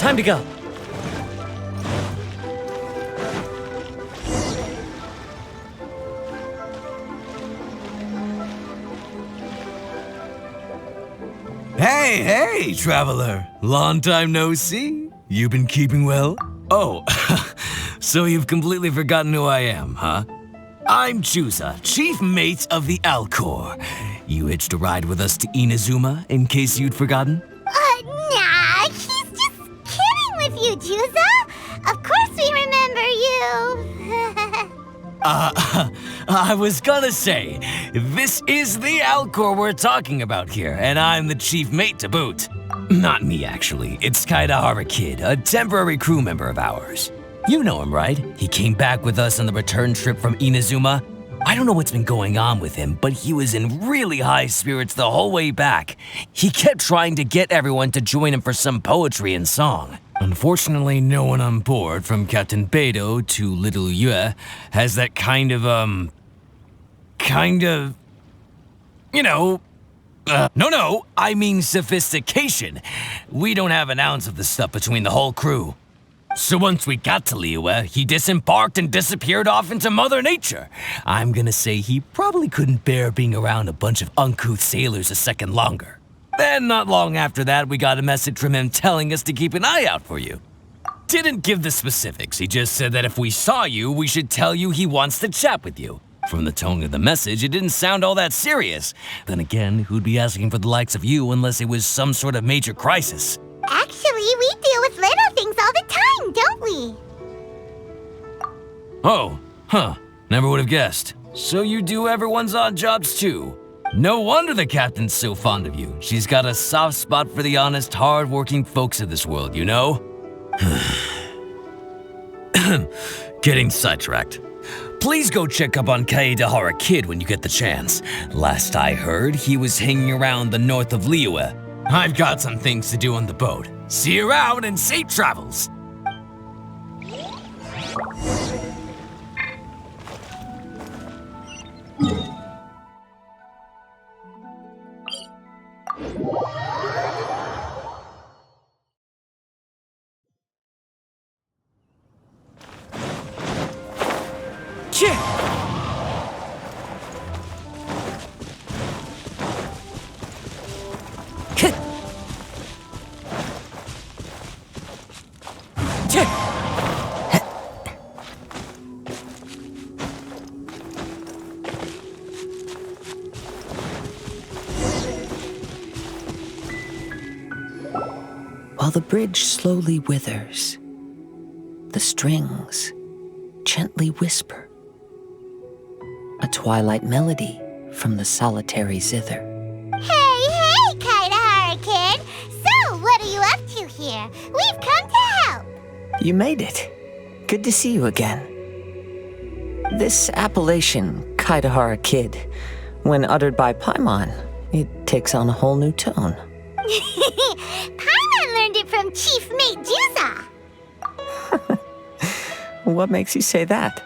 Time to go. Hey, traveler. Long time no see. You been keeping well? Oh, so you've completely forgotten who I am, huh? I'm Kazuha, chief mate of the Alcor. You hitched a ride with us to Inazuma, in case you'd forgotten? Nah, he's just kidding with you, Kazuha. Of course we remember you. I was gonna say, this is the Alcor we're talking about here, and I'm the chief mate to boot. Not me, actually. It's Kazuha Kid, a temporary crew member of ours. You know him, right? He came back with us on the return trip from Inazuma. I don't know what's been going on with him, but he was in really high spirits the whole way back. He kept trying to get everyone to join him for some poetry and song. Unfortunately, no one on board, from Captain Beidou to Little Yue, has that kind of, no, I mean sophistication. We don't have an ounce of the stuff between the whole crew. So once we got to Liyue, he disembarked and disappeared off into Mother Nature. I'm gonna say he probably couldn't bear being around a bunch of uncouth sailors a second longer. Then, not long after that, we got a message from him telling us to keep an eye out for you. Didn't give the specifics, he just said that if we saw you, we should tell you he wants to chat with you. From the tone of the message, it didn't sound all that serious. Then again, who'd be asking for the likes of you unless it was some sort of major crisis? Actually, we deal with little things all the time, don't we? Oh, huh. Never would have guessed. So you do everyone's odd jobs too. No wonder the captain's so fond of you. She's got a soft spot for the honest, hard-working folks of this world, you know? Getting sidetracked. Please go check up on Kazuha Kid when you get the chance. Last I heard, he was hanging around the north of Liyue. I've got some things to do on the boat. See you around and safe travels! While the bridge slowly withers, the strings gently whisper, a twilight melody from the solitary zither. Hey, Kazuha Kid! So, what are you up to here? We've come to help! You made it. Good to see you again. This appellation, Kazuha Kid, when uttered by Paimon, it takes on a whole new tone. Paimon learned it from Chief Mate Kazuha. What makes you say that?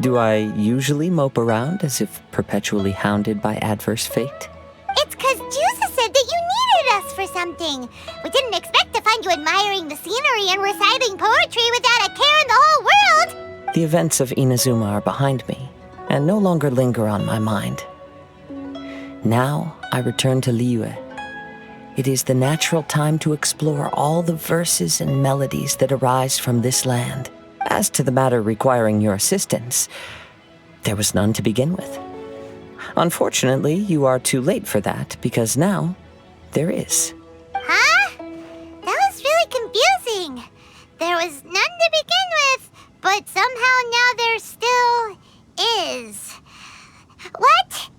Do I usually mope around as if perpetually hounded by adverse fate? It's 'cause Kazuha said that you needed us for something. We didn't expect to find you admiring the scenery and reciting poetry without a care in the whole world. The events of Inazuma are behind me, and no longer linger on my mind. Now I return to Liyue. It is the natural time to explore all the verses and melodies that arise from this land. As to the matter requiring your assistance, there was none to begin with. Unfortunately, you are too late for that, because now there is. Huh? That was really confusing. There was none to begin with, but somehow now there still is. What?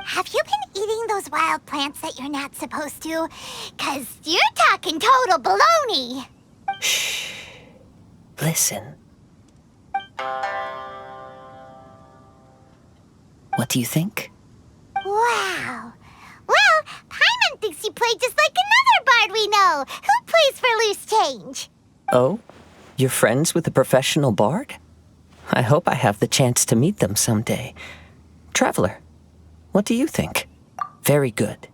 Have you been eating those wild plants that you're not supposed to? 'Cause you're talking total baloney. Shh. Listen. What do you think? Wow. Well, Paimon thinks you play just like another bard we know, who plays for loose change. Oh? You're friends with a professional bard? I hope I have the chance to meet them someday. Traveler, what do you think? Very good.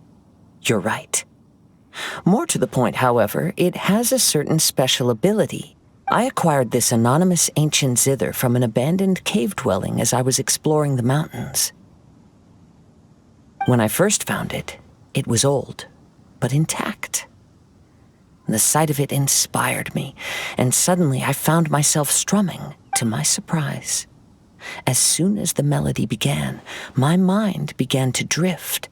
You're right. More to the point, however, it has a certain special ability. I acquired this anonymous ancient zither from an abandoned cave dwelling as I was exploring the mountains. When I first found it, it was old, but intact. The sight of it inspired me, and suddenly I found myself strumming, to my surprise. As soon as the melody began, my mind began to drift,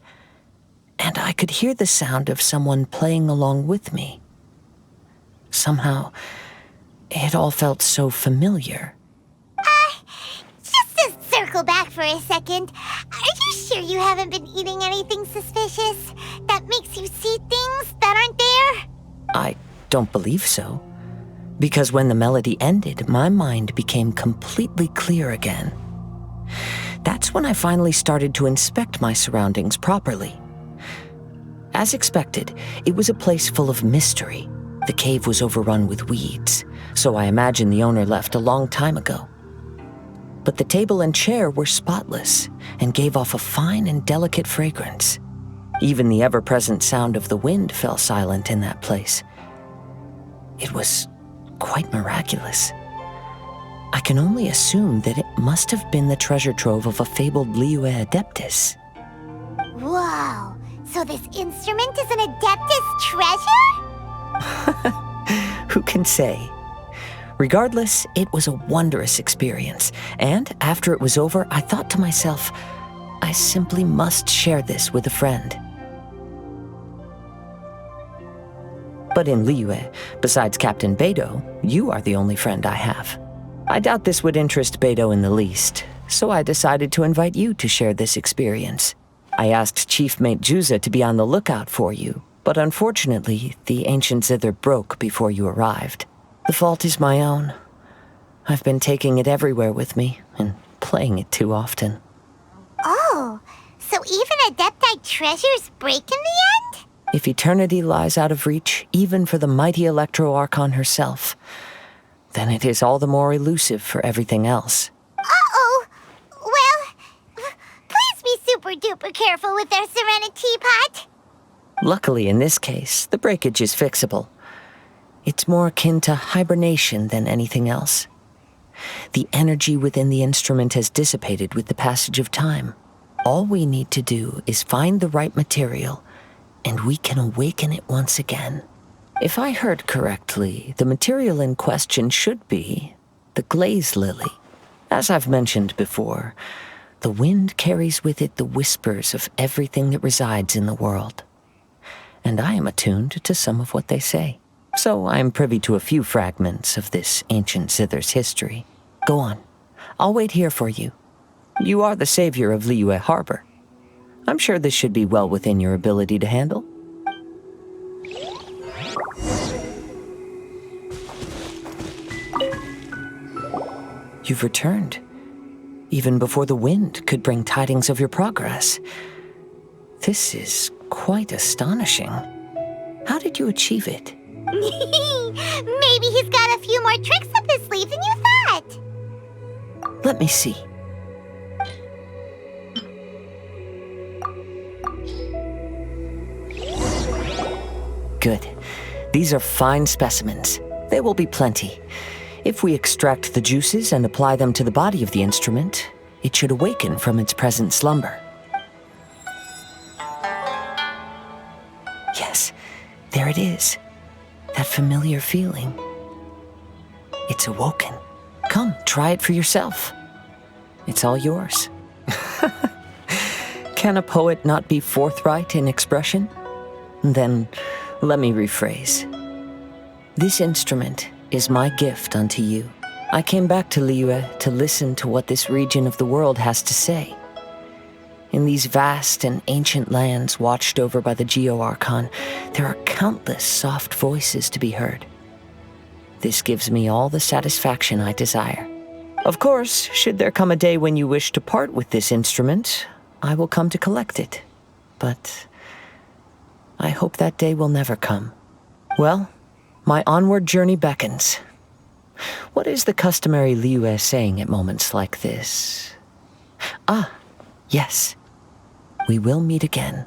and I could hear the sound of someone playing along with me. Somehow, it all felt so familiar. Just to circle back for a second, are you sure you haven't been eating anything suspicious that makes you see things that aren't there? I don't believe so, because when the melody ended, my mind became completely clear again. That's when I finally started to inspect my surroundings properly. As expected, it was a place full of mystery. The cave was overrun with weeds, so I imagine the owner left a long time ago. But the table and chair were spotless and gave off a fine and delicate fragrance. Even the ever-present sound of the wind fell silent in that place. It was quite miraculous. I can only assume that it must have been the treasure trove of a fabled Liyue Adeptus. Whoa, so this instrument is an Adeptus treasure? Who can say? Regardless, it was a wondrous experience, and after it was over, I thought to myself, I simply must share this with a friend. But in Liyue, besides Captain Beidou, you are the only friend I have. I doubt this would interest Beidou in the least, so I decided to invite you to share this experience. I asked Chief Mate Juza to be on the lookout for you, but unfortunately, the ancient zither broke before you arrived. The fault is my own. I've been taking it everywhere with me, and playing it too often. Oh, so even Adepti treasures break in the end? If eternity lies out of reach, even for the mighty Electro-Archon herself, then it is all the more elusive for everything else. Uh-oh. Well, please be super-duper careful with their Serenity Pot. Luckily, in this case, the breakage is fixable. It's more akin to hibernation than anything else. The energy within the instrument has dissipated with the passage of time. All we need to do is find the right material, and we can awaken it once again. If I heard correctly, the material in question should be the glaze lily. As I've mentioned before, the wind carries with it the whispers of everything that resides in the world. And I am attuned to some of what they say. So I am privy to a few fragments of this ancient zither's history. Go on. I'll wait here for you. You are the savior of Liyue Harbor. I'm sure this should be well within your ability to handle. You've returned, even before the wind could bring tidings of your progress. This is quite astonishing. How did you achieve it? Maybe he's got a few more tricks up his sleeve than you thought. Let me see. Good. These are fine specimens. They will be plenty. If we extract the juices and apply them to the body of the instrument, it should awaken from its present slumber. Yes, there it is. That familiar feeling. It's awoken. Come, try it for yourself. It's all yours. Can a poet not be forthright in expression? Then, let me rephrase. This instrument is my gift unto you. I came back to Liyue to listen to what this region of the world has to say. In these vast and ancient lands watched over by the Geo-Archon, there are countless soft voices to be heard. This gives me all the satisfaction I desire. Of course, should there come a day when you wish to part with this instrument, I will come to collect it. But I hope that day will never come. Well, my onward journey beckons. What is the customary Liyue saying at moments like this? Ah, yes. We will meet again.